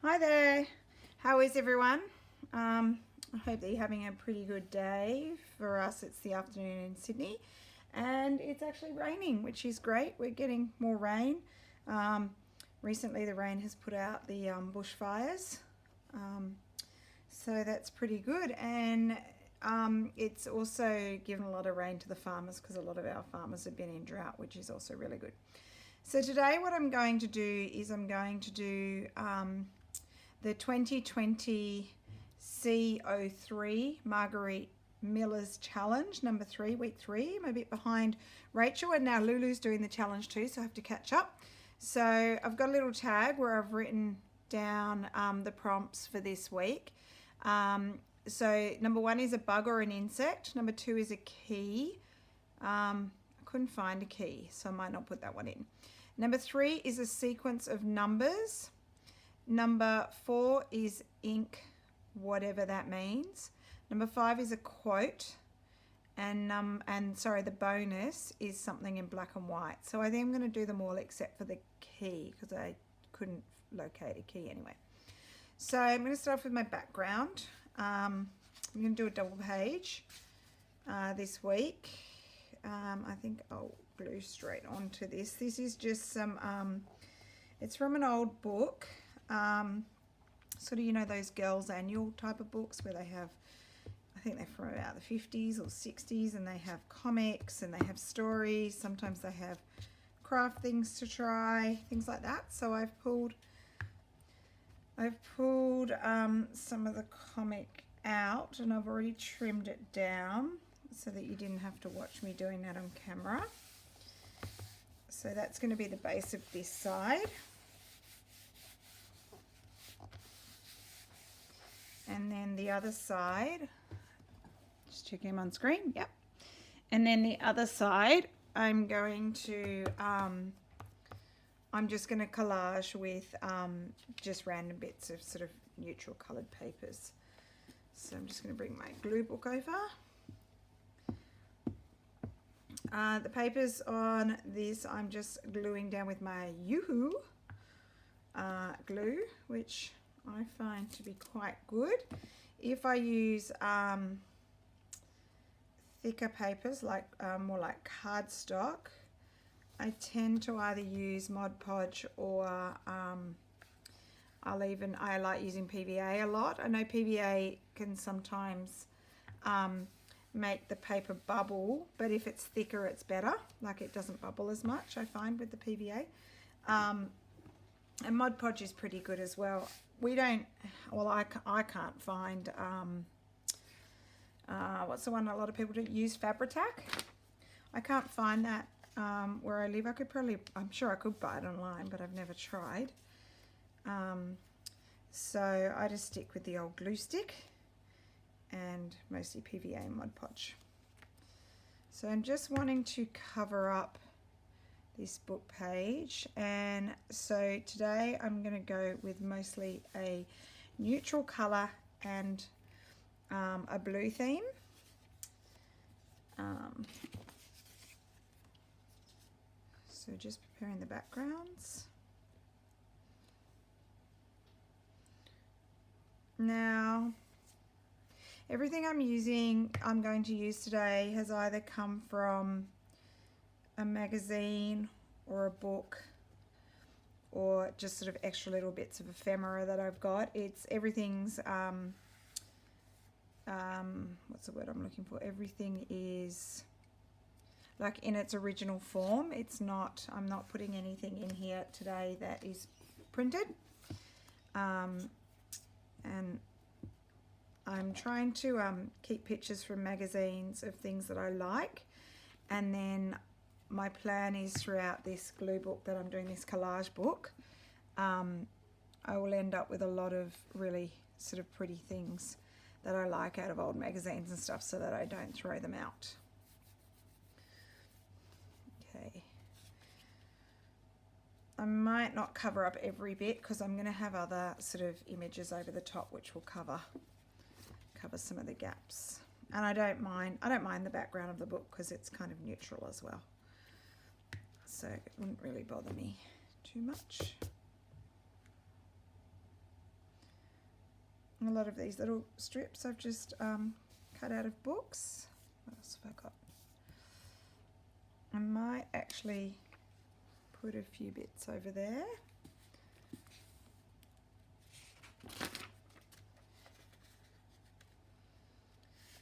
Hi there, how is everyone? I hope that you're having a pretty good day. For us, it's the afternoon in Sydney and it's actually raining, which is great. We're getting more rain. Um, Recently, the rain has put out the bushfires, um, so that's pretty good. And it's also given a lot of rain to the farmers because a lot of our farmers have been in drought, which is also really good. So today what I'm going to do is I'm going to do the 2020 CO3 Margarete Miller's challenge, number 3, week 3. I'm a bit behind Rachel, and now Lulu's doing the challenge too, so I have to catch up. So I've got a little tag where I've written down the prompts for this week. So number 1 is a bug or an insect. Number 2 is a key. I couldn't find a key, so I might not put that one in. Number 3 is a sequence of numbers. Number 4 is ink, whatever that means. Number 5 is a quote, and the bonus is something in black and white. So I think I'm going to do them all except for the key because I couldn't locate a key anyway. So I'm going to start off with my background. I'm going to do a double page this week. I think I'll glue straight onto this. This is just some, it's from an old book. Sort of, you know, those girls' annual type of books where they have, I think they're from about the 50s or 60s, and they have comics and they have stories. Sometimes they have craft things to try, things like that. So I've pulled some of the comic out, and I've already trimmed it down so that you didn't have to watch me doing that on camera. So that's going to be the base of this side. And then the other side, just checking him on screen, yep. And then the other side, I'm just going to collage with just random bits of sort of neutral coloured papers. So I'm just going to bring my glue book over. The papers on this, I'm just gluing down with my Yoo-Hoo glue, which I find to be quite good. If I use thicker papers, like more like cardstock, I tend to either use Mod Podge or I like using PVA a lot. I know PVA can sometimes make the paper bubble, but if it's thicker it's better. Like, it doesn't bubble as much, I find, with the PVA. And Mod Podge is pretty good as well. I can't find, what's the one a lot of people do? Use Fabri-Tac. I can't find that where I live. I'm sure I could buy it online, but I've never tried. So I just stick with the old glue stick and mostly PVA and Mod Podge. So I'm just wanting to cover up this book page, and so today I'm going to go with mostly a neutral colour and a blue theme. So just preparing the backgrounds. Now, everything I'm going to use today has either come from a magazine or a book, or just sort of extra little bits of ephemera that I've got. Everything's what's the word I'm looking for? Everything is like in its original form. I'm not putting anything in here today that is printed. And I'm trying to keep pictures from magazines of things that I like, and then my plan is throughout this glue book that I'm doing, this collage book, I will end up with a lot of really sort of pretty things that I like out of old magazines and stuff, so that I don't throw them out. Okay. I might not cover up every bit because I'm going to have other sort of images over the top which will cover some of the gaps. And I don't mind the background of the book because it's kind of neutral as well. So it wouldn't really bother me too much. a lot of these little strips I've just cut out of books. What else have I got? I might actually put a few bits over there.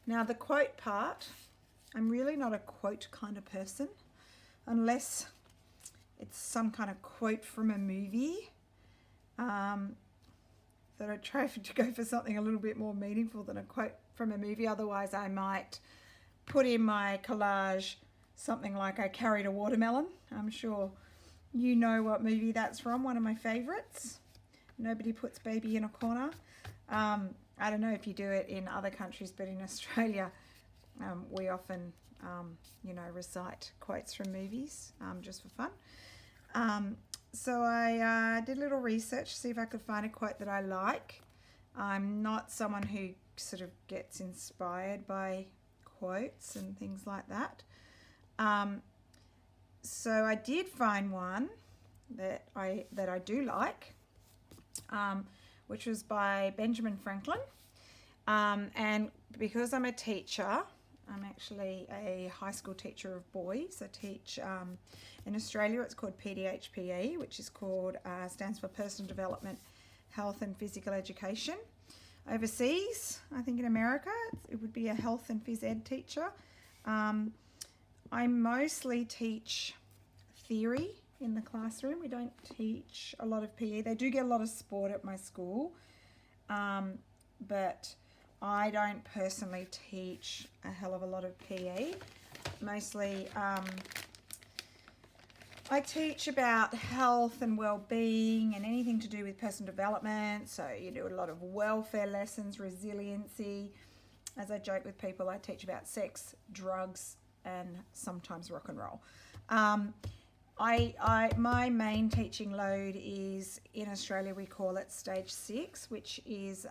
Now the quote part, I'm really not a quote kind of person unless it's some kind of quote from a movie. That I try to go for something a little bit more meaningful than a quote from a movie. Otherwise I might put in my collage something like I carried a watermelon. I'm sure you know what movie that's from, one of my favorites. Nobody puts baby in a corner. I don't know if you do it in other countries, but in Australia, we often, recite quotes from movies just for fun. So I did a little research to see if I could find a quote that I like. I'm not someone who sort of gets inspired by quotes and things like that. So I did find one that I do like. Which was by Benjamin Franklin. And because I'm a teacher, I'm actually a high school teacher of boys. I teach, in Australia it's called PDHPE, which is stands for Personal Development, Health and Physical Education. Overseas, I think in America, it would be a health and phys ed teacher. I mostly teach theory in the classroom. We don't teach a lot of PE. They do get a lot of sport at my school, but I don't personally teach a hell of a lot of PE. Mostly I teach about health and well-being and anything to do with personal development. So you do a lot of welfare lessons, resiliency. As I joke with people, I teach about sex, drugs, and sometimes rock and roll. My main teaching load is, in Australia we call it stage 6, which is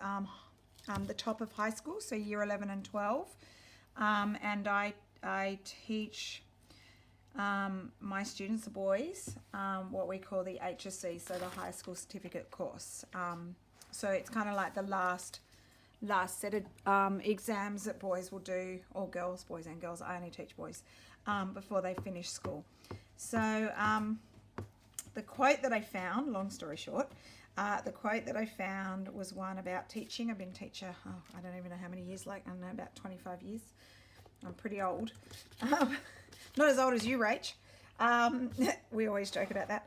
the top of high school, so year 11 and 12. And I teach my students, the boys, what we call the HSC, so the high school certificate course. So it's kind of like the last set of exams that boys will do, or girls, boys and girls. I only teach boys before they finish school. So the quote that I found, long story short, the quote that I found was one about teaching. I've been a teacher, I don't even know how many years, I don't know, about 25 years. I'm pretty old. Not as old as you, Rach. We always joke about that.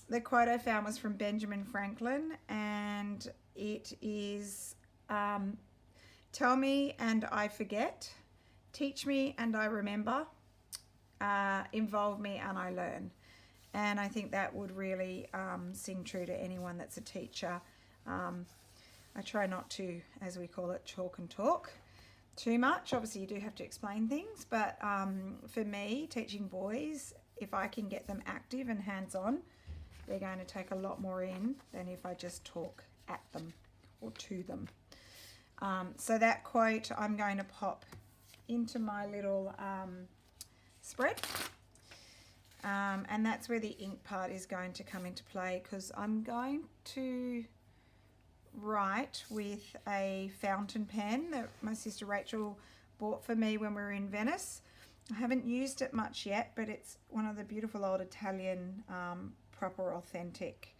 The quote I found was from Benjamin Franklin, and it is, tell me and I forget, teach me and I remember, involve me and I learn. And I think that would really sing true to anyone that's a teacher. I try not to, as we call it, chalk and talk too much. Obviously you do have to explain things, but for me, teaching boys, if I can get them active and hands-on, they're going to take a lot more in than if I just talk at them or to them. So that quote I'm going to pop into my little spread, and that's where the ink part is going to come into play, because I'm going to write with a fountain pen that my sister Rachel bought for me when we were in Venice. I haven't used it much yet, but it's one of the beautiful old Italian proper authentic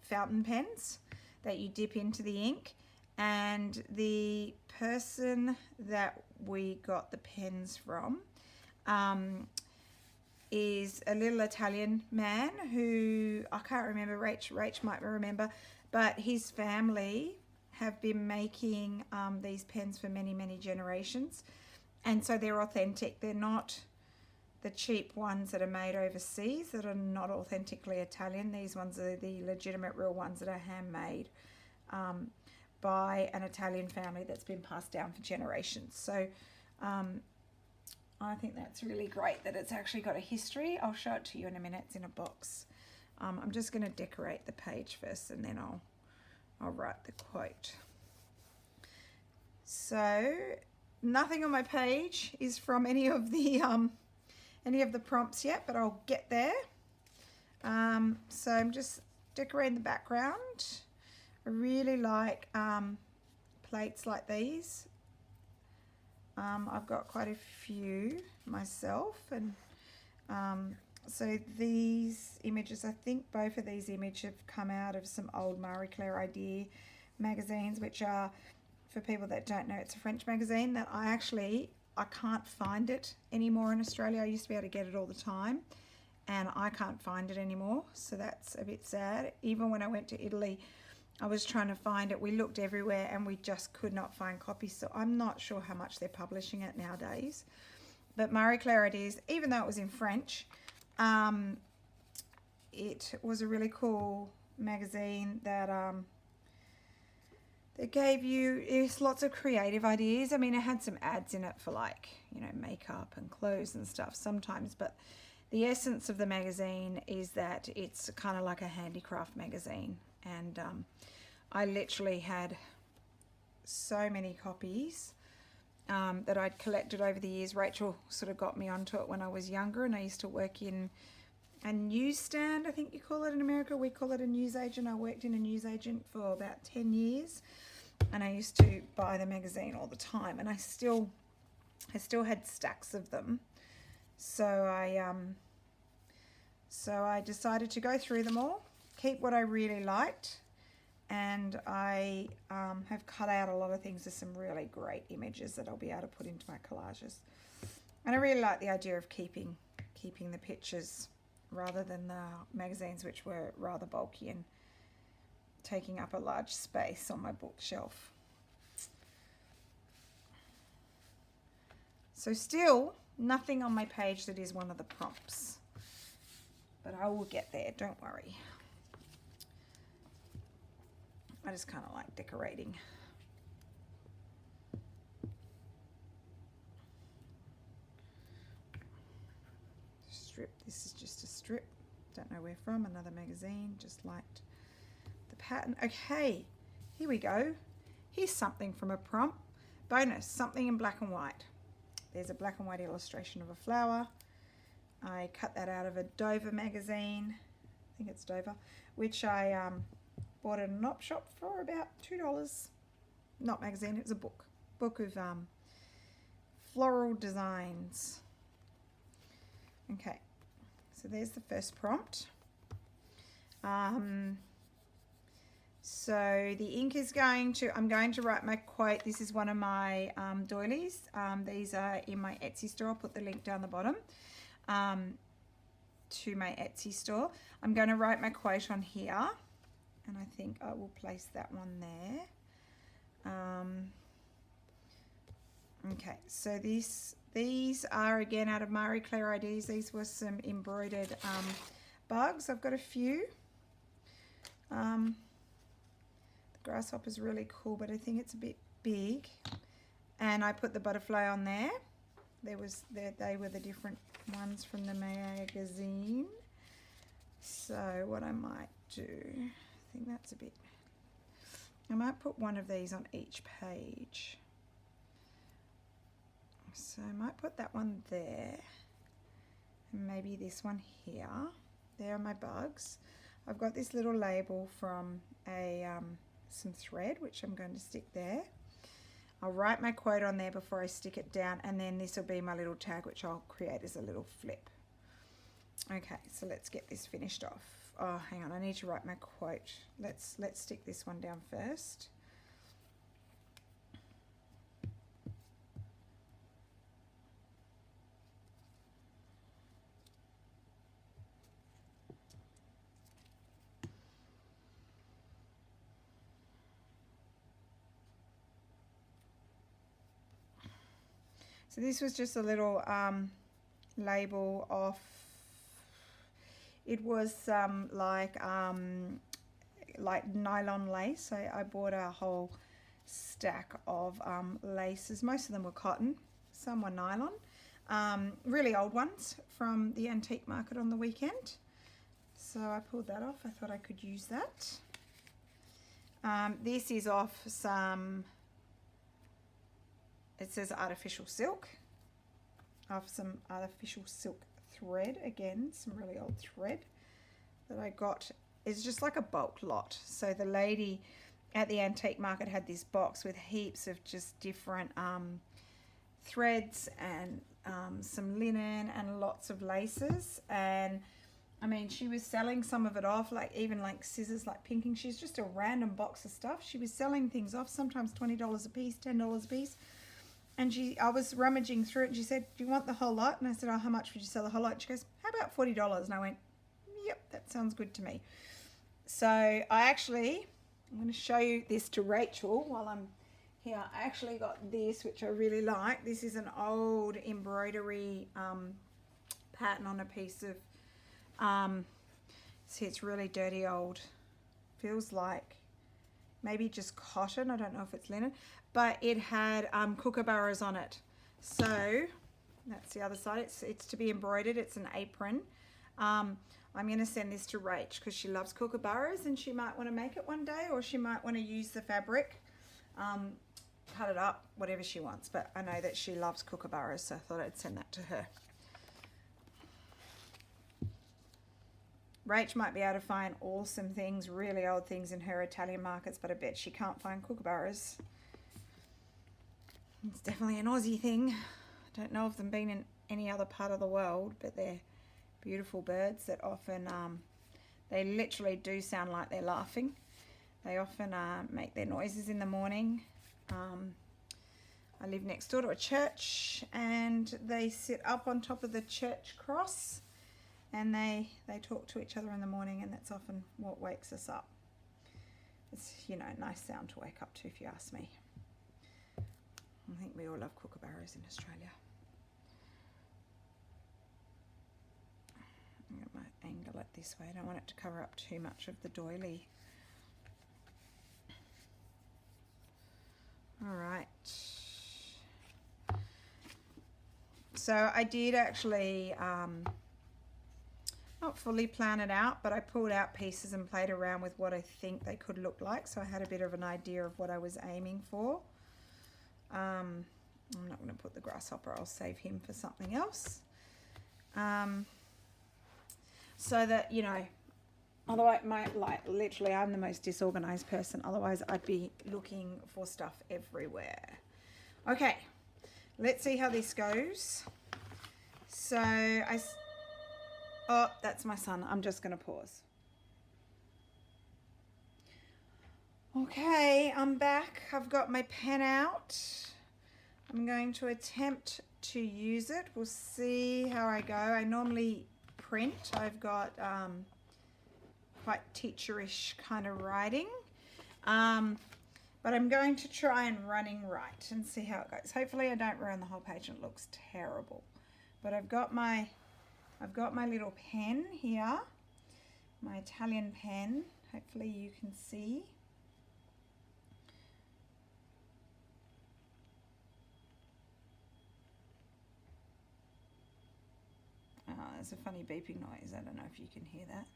fountain pens that you dip into the ink. And the person that we got the pens from is a little Italian man who, I can't remember, Rach might remember, but his family have been making these pens for many, many generations. And so they're authentic. They're not the cheap ones that are made overseas that are not authentically Italian. These ones are the legitimate real ones that are handmade by an Italian family that's been passed down for generations. So I think that's really great that it's actually got a history. I'll show it to you in a minute. It's in a box. I'm just going to decorate the page first, and then I'll write the quote. So nothing on my page is from any of the prompts yet, but I'll get there. So I'm just decorating the background. I really like plates like these. I've got quite a few myself, and so these images, I think both of these images have come out of some old Marie Claire Idea magazines, which are, for people that don't know, it's a French magazine that I can't find it anymore in Australia. I used to be able to get it all the time, and I can't find it anymore, so that's a bit sad. Even when I went to Italy, I was trying to find it. We looked everywhere and we just could not find copies, so I'm not sure how much they're publishing it nowadays. But Marie Claire Ideas, even though it was in French, it was a really cool magazine that they gave you lots of creative ideas. I mean, it had some ads in it for, like, you know, makeup and clothes and stuff sometimes, but the essence of the magazine is that it's kind of like a handicraft magazine. And I literally had so many copies that I'd collected over the years. Rachel sort of got me onto it when I was younger, and I used to work in a newsstand, I think you call it in America. We call it a newsagent. I worked in a newsagent for about 10 years, and I used to buy the magazine all the time, and I still had stacks of them. So I decided to go through them all, keep what I really liked, and I have cut out a lot of things. There's some really great images that I'll be able to put into my collages. And I really like the idea of keeping the pictures rather than the magazines, which were rather bulky and taking up a large space on my bookshelf. So still nothing on my page that is one of the prompts, but I will get there, don't worry. I just kind of like decorating. Strip, this is just a strip, don't know where from, another magazine, just liked the pattern. Okay, here we go. Here's something from a prompt. Bonus, something in black and white. There's a black and white illustration of a flower. I cut that out of a Dover magazine, I think it's Dover, which I bought at an op shop for about $2. Not magazine, it was a book of floral designs. Okay, so there's the first prompt. So the ink is I'm going to write my quote. This is one of my doilies. These are in my Etsy store. I'll put the link down the bottom to my Etsy store. I'm going to write my quote on here, and I think I will place that one there. Okay, so these are again out of Marie Claire Ideas. These were some embroidered bugs. I've got a few. The grasshopper is really cool, but I think it's a bit big. And I put the butterfly on there. They were the different ones from the magazine. So what I might do, I think that's a bit, I might put one of these on each page. So I might put that one there, and maybe this one here. There are my bugs. I've got this little label from some thread, which I'm going to stick there. I'll write my quote on there before I stick it down, and then this will be my little tag, which I'll create as a little flip. Okay, so let's get this finished off. Oh, hang on, I need to write my quote. Let's stick this one down first. So this was just a little label of, it was like nylon lace. I bought a whole stack of laces. Most of them were cotton, some were nylon. Really old ones from the antique market on the weekend. So I pulled that off. I thought I could use that. This is off some, it says artificial silk, off some artificial silk thread. Again, some really old thread that I got. It's just like a bulk lot. So the lady at the antique market had this box with heaps of just different threads and some linen and lots of laces. And I mean, she was selling some of it off, like even like scissors, like pinking. She's just a random box of stuff. She was selling things off, sometimes $20 a piece, $10 a piece. And I was rummaging through it, and she said, "Do you want the whole lot?" And I said, "Oh, how much would you sell the whole lot?" She goes, "How about $40?" And I went, "Yep, that sounds good to me." So I'm going to show you this to Rachel while I'm here. I actually got this, which I really like. This is an old embroidery pattern on a piece of, see, it's really dirty old, feels like maybe just cotton. I don't know if it's linen, but it had kookaburras on it. So that's the other side. It's to be embroidered. It's an apron. I'm going to send this to Rach because she loves kookaburras, and she might want to make it one day, or she might want to use the fabric, cut it up, whatever she wants. But I know that she loves kookaburras, so I thought I'd send that to her. Rach might be able to find awesome things, really old things in her Italian markets, but I bet she can't find kookaburras. It's definitely an Aussie thing. I don't know of them being in any other part of the world, but they're beautiful birds that often, they literally do sound like they're laughing. They often make their noises in the morning. I live next door to a church, and they sit up on top of the church cross, and they talk to each other in the morning, and that's often what wakes us up. It's, you know, a nice sound to wake up to, if you ask me. I think we all love kookaburras in Australia. I'm going to angle it this way. I don't want it to cover up too much of the doily. All right. So I did actually not fully plan it out, but I pulled out pieces and played around with what I think they could look like. So I had a bit of an idea of what I was aiming for. I'm not going to put the grasshopper. I'll save him for something else. So that, you know, otherwise, literally, I'm the most disorganized person. Otherwise, I'd be looking for stuff everywhere. Okay, let's see how this goes. So oh, that's my son. I'm just going to pause. Okay, I'm back. I've got my pen out. I'm going to attempt to use it. We'll see how I go. I normally print. I've got quite teacherish kind of writing. But I'm going to try and running right and see how it goes. Hopefully I don't ruin the whole page and it looks terrible. But I've got my little pen here, my Italian pen. Hopefully you can see. There's a funny beeping noise. I don't know if you can hear that.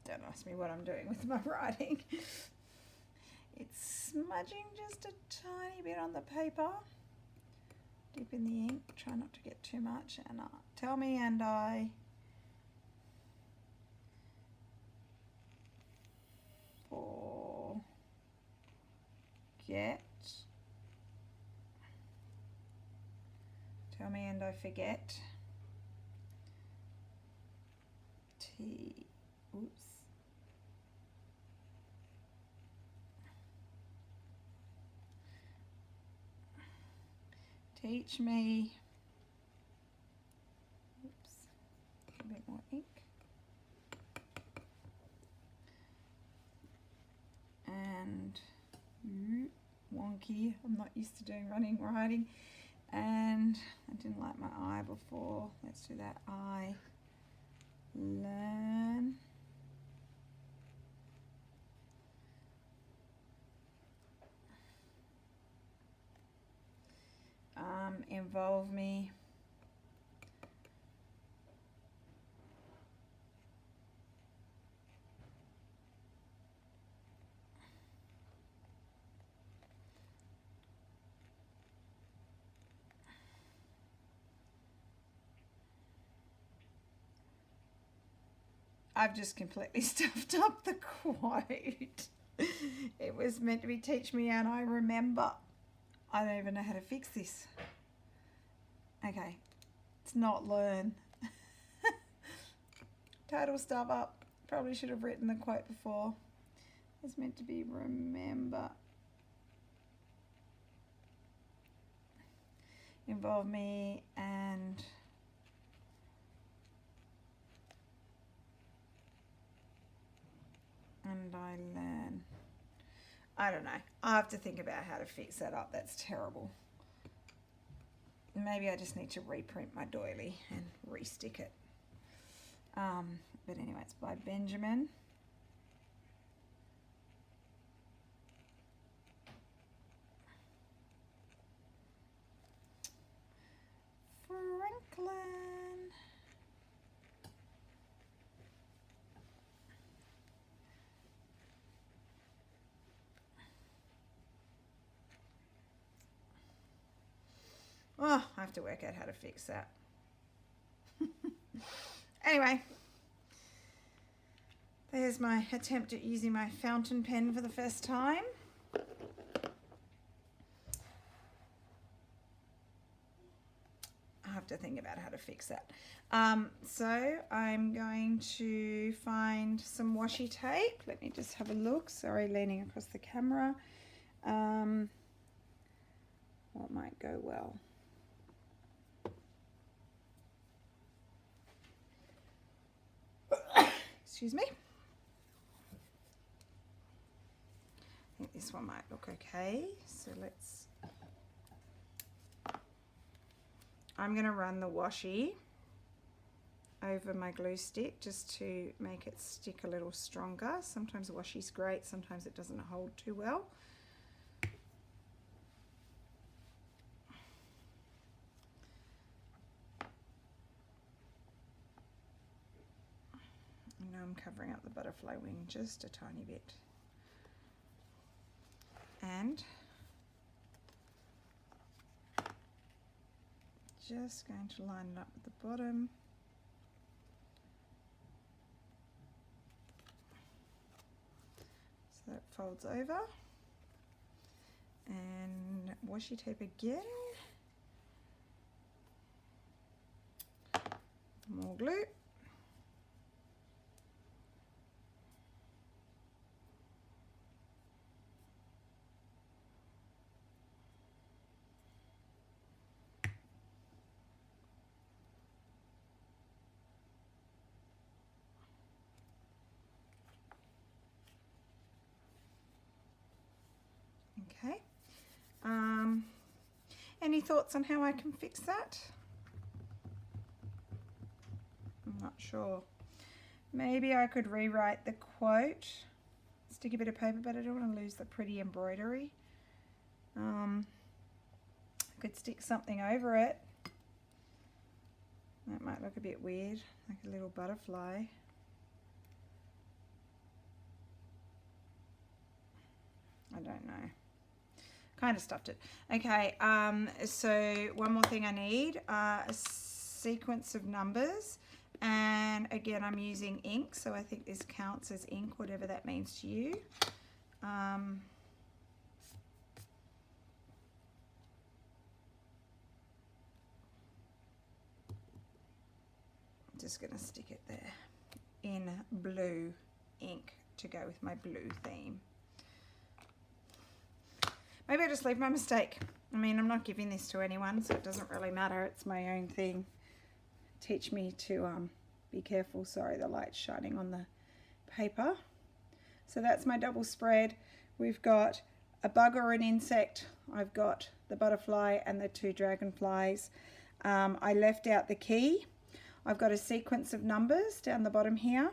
Don't ask me what I'm doing with my writing. It's smudging just a tiny bit on the paper. Dip in the ink, try not to get too much, and tell me and I forget. Tell me and I forget. Oops. Teach me. Oops. A bit more ink. And wonky. I'm not used to doing running writing. And I didn't like my eye before. Let's do that. I learn. Involve me. I've just completely stuffed up the quote. It was meant to be teach me and I remember. I don't even know how to fix this. Okay, it's not learn. Total stuff up. Probably should have written the quote before. It's meant to be remember. Involve me and I learn. I don't know. I have to think about how to fix that up. That's terrible. Maybe I just need to reprint my doily and restick it. But anyway, it's by Benjamin. Franklin. Oh, I have to work out how to fix that. Anyway, there's my attempt at using my fountain pen for the first time. I have to think about how to fix that. So I'm going to find some washi tape. Let me just have a look. Sorry, leaning across the camera. What might go well? Excuse me. I think this one might look okay. So I'm going to run the washi over my glue stick just to make it stick a little stronger. Sometimes washi's great, sometimes it doesn't hold too well. Now I'm covering up the butterfly wing just a tiny bit. And just going to line it up with the bottom. So that folds over. And washi tape again. More glue. Okay. Any thoughts on how I can fix that? I'm not sure. Maybe I could rewrite the quote, stick a bit of paper, but I don't want to lose the pretty embroidery. I could stick something over it. That might look a bit weird, like a little butterfly. I don't know. Kind of stuffed it. Okay, so one more thing I need, a sequence of numbers, and again I'm using ink, so I think this counts as ink, whatever that means to you. I'm just going to stick it there in blue ink to go with my blue theme. Maybe I just leave my mistake. I mean, I'm not giving this to anyone, so it doesn't really matter. It's my own thing. Teach me to be careful. Sorry, the light's shining on the paper. So that's my double spread. We've got a bug or an insect. I've got the butterfly and the two dragonflies. I left out the key. I've got a sequence of numbers down the bottom here.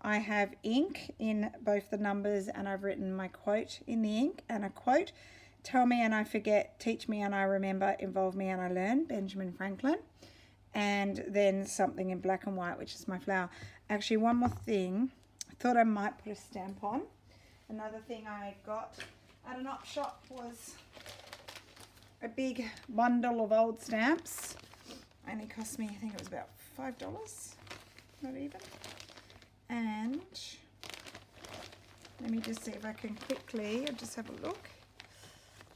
I have ink in both the numbers, and I've written my quote in the ink, and a quote: tell me and I forget, teach me and I remember, involve me and I learn, Benjamin Franklin. And then something in black and white, which is my flower. Actually, one more thing, I thought I might put a stamp on. Another thing I got at an op shop was a big bundle of old stamps. Only cost me, I think it was about $5, not even. Let me just see if I can quickly, I'll just have a look.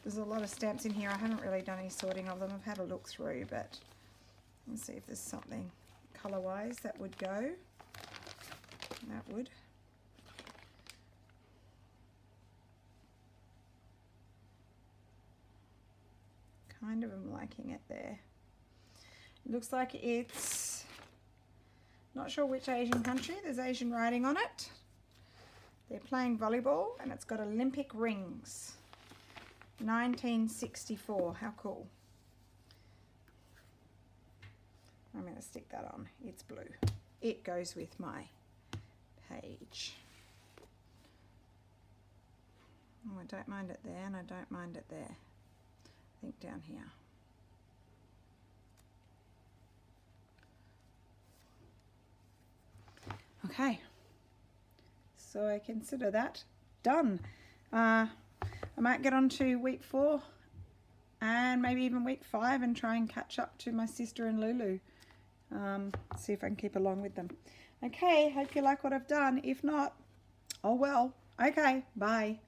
There's a lot of stamps in here. I haven't really done any sorting of them. I've had a look through, but let's see if there's something colour-wise that would go. That would. Kind of am liking it there. It looks like it's, not sure which Asian country. There's Asian writing on it. They're playing volleyball and it's got Olympic rings. 1964. How cool. I'm going to stick that on. It's blue. It goes with my page. Oh, I don't mind it there and I don't mind it there. I think down here. Okay. So I consider that done. I might get on to week 4 and maybe even week 5 and try and catch up to my sister and Lulu. See if I can keep along with them. Okay, hope you like what I've done. If not, oh well. Okay, bye.